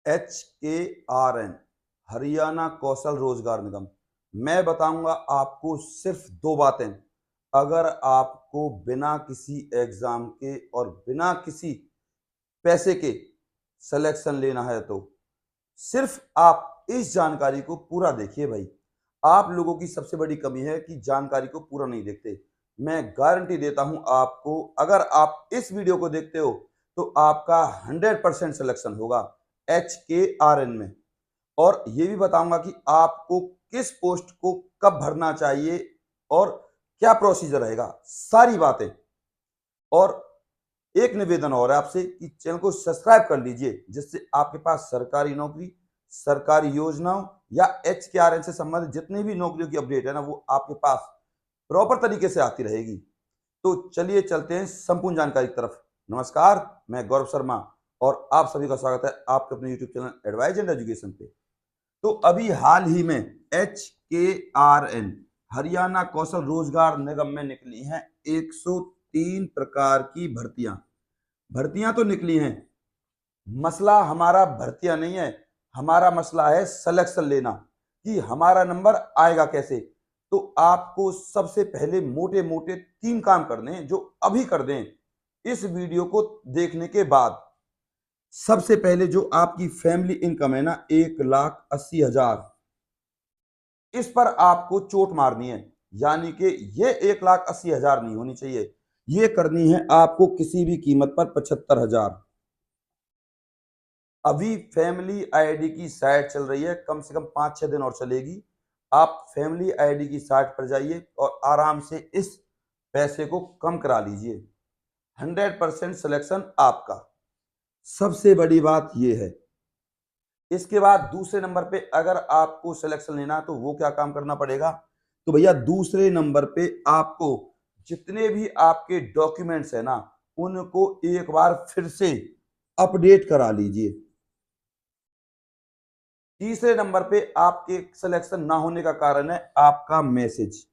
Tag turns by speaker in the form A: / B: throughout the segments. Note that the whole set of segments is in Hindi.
A: HKRN हरियाणा कौशल रोजगार निगम। मैं बताऊंगा आपको सिर्फ दो बातें। अगर आपको बिना किसी एग्जाम के और बिना किसी पैसे के सिलेक्शन लेना है तो सिर्फ आप इस जानकारी को पूरा देखिए भाई। आप लोगों की सबसे बड़ी कमी है कि जानकारी को पूरा नहीं देखते। मैं गारंटी देता हूं आपको, अगर आप इस वीडियो को देखते हो तो आपका 100% सिलेक्शन होगा HKRN में। और ये भी बताऊंगा कि आपको किस पोस्ट को कब भरना चाहिए और क्या प्रोसीजर रहेगा, सारी बातें। और एक निवेदन और है आपसे कि चैनल को सब्सक्राइब कर लीजिए, जिससे आपके पास सरकारी नौकरी, सरकारी योजनाओं या HKRN से संबंधित जितनी भी नौकरियों की अपडेट है ना, वो आपके पास प्रॉपर तरीके से आती रहेगी। तो चलिए चलते हैं संपूर्ण जानकारी की तरफ। नमस्कार, मैं गौरव शर्मा और आप सभी का स्वागत है आपके अपने YouTube channel advise and education पे। तो अभी हाल ही में HKRN हरियाणा कौशल रोजगार निगम में निकली हैं 103 प्रकार की भर्तियां तो निकली हैं। मसला हमारा भर्तियां नहीं है, हमारा मसला है सिलेक्शन लेना कि हमारा नंबर आएगा कैसे। तो आपको सबसे पहले मोटे मोटे 3 काम करने हैं जो अभी कर दें इस वीडियो को देखने के बाद। सबसे पहले जो आपकी फैमिली इनकम है ना, 1,80,000, इस पर आपको चोट मारनी है। यानी कि ये 1,80,000 नहीं होनी चाहिए, ये करनी है आपको किसी भी कीमत पर 75,000। अभी फैमिली आईडी की साइट चल रही है, कम से कम 5-6 दिन और चलेगी। आप फैमिली आईडी की साइट पर जाइए और आराम से इस पैसे को कम करा लीजिए। 100% सिलेक्शन आपका। सबसे बड़ी बात यह है। इसके बाद दूसरे नंबर पे अगर आपको सिलेक्शन लेना तो वो क्या काम करना पड़ेगा, तो भैया दूसरे नंबर पे आपको जितने भी आपके डॉक्यूमेंट्स है ना, उनको एक बार फिर से अपडेट करा लीजिए। तीसरे नंबर पे आपके सिलेक्शन ना होने का कारण है आपका मैसेज।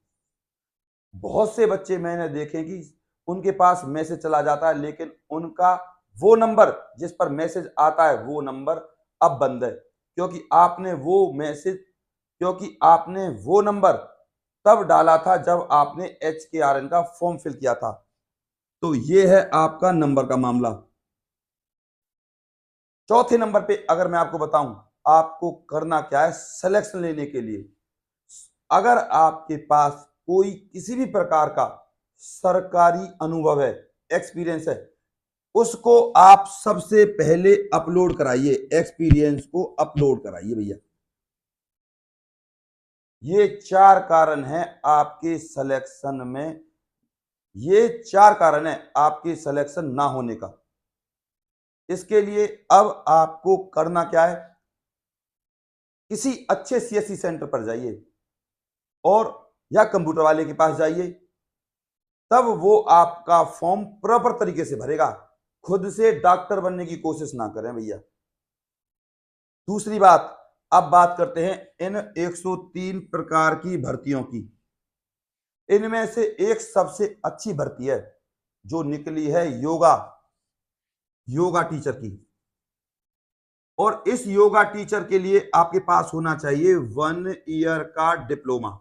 A: बहुत से बच्चे मैंने देखे कि उनके पास मैसेज चला जाता है, लेकिन उनका वो नंबर जिस पर मैसेज आता है वो नंबर अब बंद है, क्योंकि आपने वो नंबर तब डाला था जब आपने HKRN का फॉर्म फिल किया था। तो ये है आपका नंबर का मामला। चौथे नंबर पे अगर मैं आपको बताऊं आपको करना क्या है सिलेक्शन लेने के लिए। अगर आपके पास कोई किसी भी प्रकार का सरकारी अनुभव है, एक्सपीरियंस है, उसको आप सबसे पहले अपलोड कराइए। एक्सपीरियंस को अपलोड कराइए भैया। ये 4 कारण हैं आपके सिलेक्शन में, ये 4 कारण है आपके सिलेक्शन ना होने का। इसके लिए अब आपको करना क्या है, किसी अच्छे CSC सेंटर पर जाइए और या कंप्यूटर वाले के पास जाइए, तब वो आपका फॉर्म प्रॉपर तरीके से भरेगा। खुद से डॉक्टर बनने की कोशिश ना करें भैया। दूसरी बात, अब बात करते हैं इन 103 प्रकार की भर्तियों की। इनमें से एक सबसे अच्छी भर्ती है जो निकली है योगा टीचर की। और इस योगा टीचर के लिए आपके पास होना चाहिए 1 ईयर का डिप्लोमा।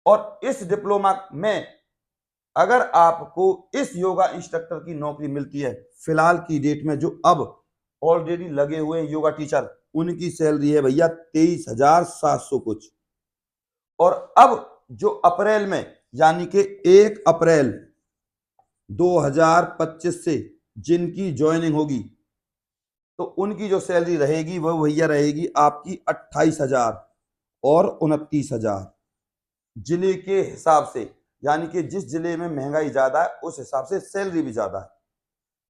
A: और इस डिप्लोमा में अगर आपको इस योगा इंस्ट्रक्टर की नौकरी मिलती है, फिलहाल की डेट में जो अब ऑलरेडी लगे हुए हैं योगा टीचर, उनकी सैलरी है भैया 23,700 कुछ। और अब जो अप्रैल में यानी कि 1 अप्रैल 2025 से जिनकी ज्वाइनिंग होगी, तो उनकी जो सैलरी रहेगी वह भैया रहेगी आपकी 28,000 और 29,000 जिले के हिसाब से। यानी कि जिस जिले में महंगाई ज्यादा है उस हिसाब से सैलरी भी ज्यादा है।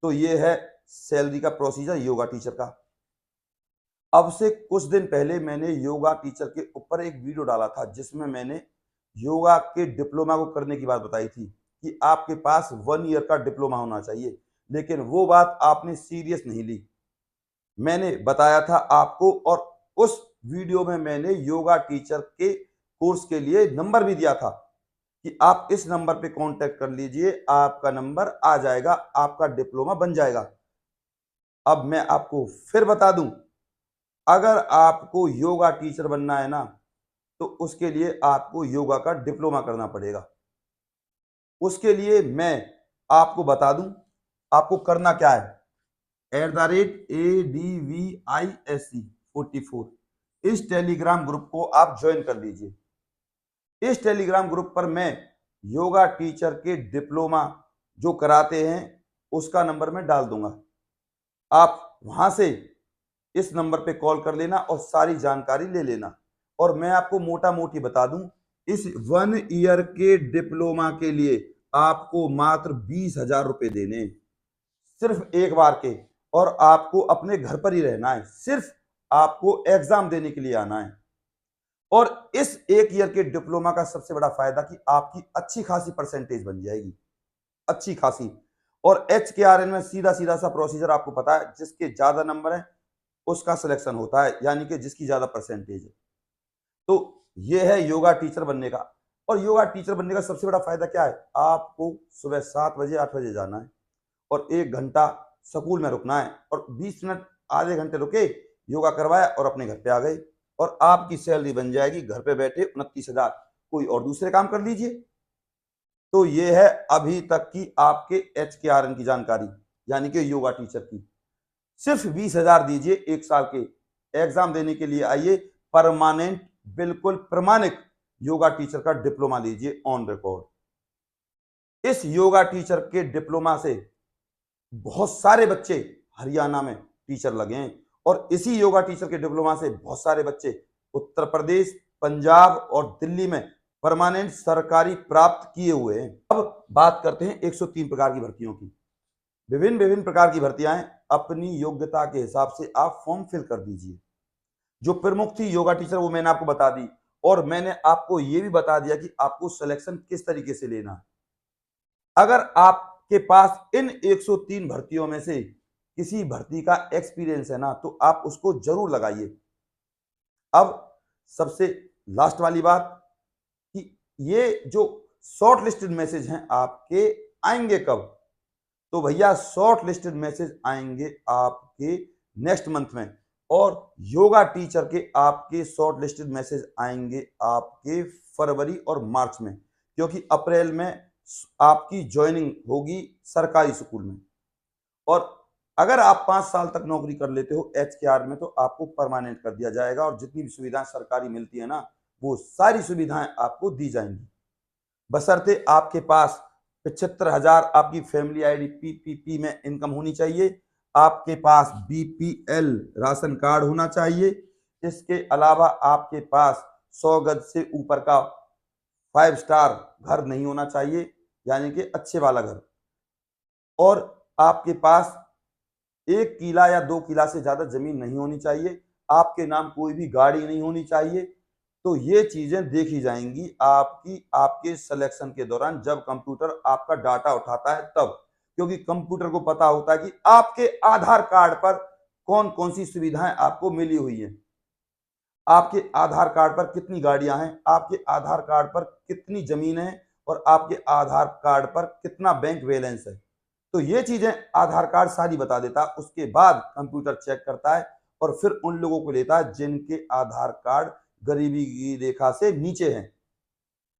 A: तो ये है सैलरी का प्रोसीजर योगा टीचर का। अब से कुछ दिन पहले मैंने योगा टीचर के ऊपर एक वीडियो डाला था जिसमें मैंने योगा के डिप्लोमा को करने की बात बताई थी कि आपके पास 1 ईयर का डिप्लोमा होना चाहिए, लेकिन वो बात आपने सीरियस नहीं ली। मैंने बताया था आपको, और उस वीडियो में मैंने योगा टीचर के कोर्स के लिए नंबर भी दिया था कि आप इस नंबर पे कांटेक्ट कर लीजिए, आपका नंबर आ जाएगा, आपका डिप्लोमा बन जाएगा। अब मैं आपको फिर बता दूं, अगर आपको योगा टीचर बनना है ना, तो उसके लिए आपको योगा का डिप्लोमा करना पड़ेगा। उसके लिए मैं आपको बता दूं, आपको करना क्या है। @ADVISC44 इस टेलीग्राम ग्रुप को आप ज्वाइन कर लीजिए। इस टेलीग्राम ग्रुप पर मैं योगा टीचर के डिप्लोमा जो कराते हैं उसका नंबर मैं डाल दूंगा। आप वहां से इस नंबर पे कॉल कर लेना और सारी जानकारी ले लेना। और मैं आपको मोटा मोटी बता दूं, इस 1 ईयर के डिप्लोमा के लिए आपको मात्र 20,000 रुपए देने, सिर्फ एक बार के। और आपको अपने घर पर ही रहना है, सिर्फ आपको एग्जाम देने के लिए आना है। और इस 1 ईयर के डिप्लोमा का सबसे बड़ा फायदा कि आपकी अच्छी खासी परसेंटेज बन जाएगी, अच्छी खासी। और HKRN में सीधा सीधा सा प्रोसीजर आपको पता है, जिसके ज्यादा नंबर है उसका सिलेक्शन होता है, यानी कि जिसकी ज्यादा परसेंटेज है। तो यह है योगा टीचर बनने का। और योगा टीचर बनने का सबसे बड़ा फायदा क्या है, आपको सुबह 7 बजे 8 बजे जाना है और 1 घंटा स्कूल में रुकना है और 20 मिनट आधे घंटे रुके, योगा करवाया और अपने घर पे आ गए और आपकी सैलरी बन जाएगी घर पे बैठे 29,000। कोई और दूसरे काम कर लीजिए। तो ये है अभी तक की आपके HKRN की जानकारी, यानी कि योगा टीचर की। सिर्फ 20,000 दीजिए 1 साल के, एग्जाम देने के लिए आइए, परमानेंट बिल्कुल प्रमाणित योगा टीचर का डिप्लोमा लीजिए ऑन रिकॉर्ड। इस योगा टीचर के डिप्लोमा से बहुत सारे बच्चे हरियाणा में टीचर लगे हैं और इसी योगा टीचर के डिप्लोमा से बहुत सारे बच्चे उत्तर प्रदेश, पंजाब और दिल्ली में परमानेंट सरकारी प्राप्त किए हुए हैं। अब बात करते हैं 103 प्रकार की भर्तियों की। विभिन्न विभिन्न प्रकार की भर्तियां हैं, अपनी योग्यता के हिसाब से आप फॉर्म फिल कर दीजिए। जो प्रमुख थी योगा टीचर वो मैंने आपको बता दी और मैंने आपको ये भी बता दिया कि आपको सिलेक्शन किस तरीके से लेना है। अगर आपके पास इन 103 भर्तियों में से किसी भर्ती का एक्सपीरियंस है ना, तो आप उसको जरूर लगाइए। अब सबसे लास्ट वाली बात कि ये जो शॉर्ट लिस्टेड मैसेज हैं आपके आएंगे कब, तो भैया शॉर्ट लिस्टेड मैसेज आएंगे आपके नेक्स्ट मंथ में और योगा टीचर के आपके शॉर्ट लिस्टेड मैसेज आएंगे आपके फरवरी और मार्च में, क्योंकि अप्रैल में आपकी ज्वाइनिंग होगी सरकारी स्कूल में। और अगर आप 5 साल तक नौकरी कर लेते हो HKR में, तो आपको परमानेंट कर दिया जाएगा और जितनी भी सुविधाएं सरकारी मिलती है ना, वो सारी सुविधाएं आपको दी जाएंगी, बशर्ते आपके पास 75,000 आपकी फैमिली आईडी PPP में इनकम होनी चाहिए, आपके पास BPL राशन कार्ड होना चाहिए, इसके अलावा आपके पास 100 गज से ऊपर का 5 स्टार घर नहीं होना चाहिए, यानी कि अच्छे वाला घर, और आपके पास 1 किला या 2 किला से ज्यादा जमीन नहीं होनी चाहिए, आपके नाम कोई भी गाड़ी नहीं होनी चाहिए। तो ये चीजें देखी जाएंगी आपकी आपके सिलेक्शन के दौरान, जब कंप्यूटर आपका डाटा उठाता है तब, क्योंकि कंप्यूटर को पता होता है कि आपके आधार कार्ड पर कौन कौन सी सुविधाएं आपको मिली हुई हैं, आपके आधार कार्ड पर कितनी गाड़ियां हैं, आपके आधार कार्ड पर कितनी जमीन है और आपके आधार कार्ड पर कितना बैंक बैलेंस है। तो ये चीजें आधार कार्ड सारी बता देता है। उसके बाद कंप्यूटर चेक करता है और फिर उन लोगों को लेता है जिनके आधार कार्ड गरीबी की रेखा से नीचे हैं।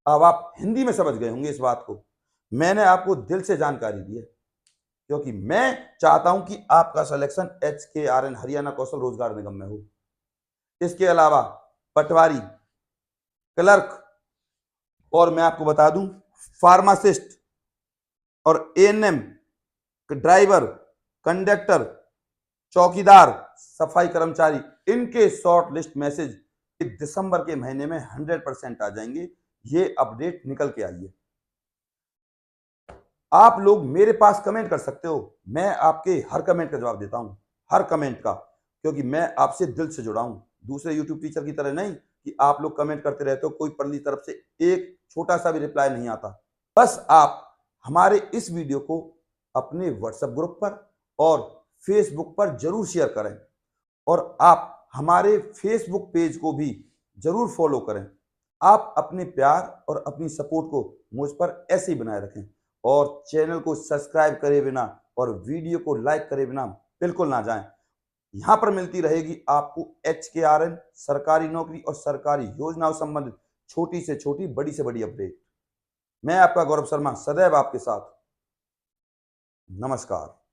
A: अब आप हिंदी में समझ गए होंगे इस बात को। मैंने आपको दिल से जानकारी दी है, क्योंकि मैं चाहता हूं कि आपका सिलेक्शन HKRN हरियाणा कौशल रोजगार निगम में हो। इसके अलावा पटवारी, क्लर्क और मैं आपको बता दूं फार्मासिस्ट और ANM, ड्राइवर, कंडक्टर, चौकीदार, सफाई कर्मचारी, इनके शॉर्ट लिस्ट मैसेज दिसंबर के महीने में 100% आ जाएंगे। ये अपडेट निकल के आई है। आप लोग मेरे पास कमेंट कर सकते हो, मैं आपके हर कमेंट का जवाब देता हूं, हर कमेंट का, क्योंकि मैं आपसे दिल से जुड़ा हूं। दूसरे यूट्यूब टीचर की तरह नहीं कि आप लोग कमेंट करते रहते हो, कोई परली तरफ से एक छोटा सा भी रिप्लाई नहीं आता। बस आप हमारे इस वीडियो को अपने व्हाट्सएप ग्रुप पर और फेसबुक पर जरूर शेयर करें और आप हमारे फेसबुक पेज को भी जरूर फॉलो करें। आप अपने प्यार और अपनी सपोर्ट को मुझ पर ऐसे ही बनाए रखें और चैनल को सब्सक्राइब करे बिना और वीडियो को लाइक करे बिना बिल्कुल ना जाएं। यहाँ पर मिलती रहेगी आपको HKRN, सरकारी नौकरी और सरकारी योजनाओं संबंधित छोटी से छोटी, बड़ी से बड़ी अपडेट। मैं आपका गौरव शर्मा सदैव आपके साथ। नमस्कार।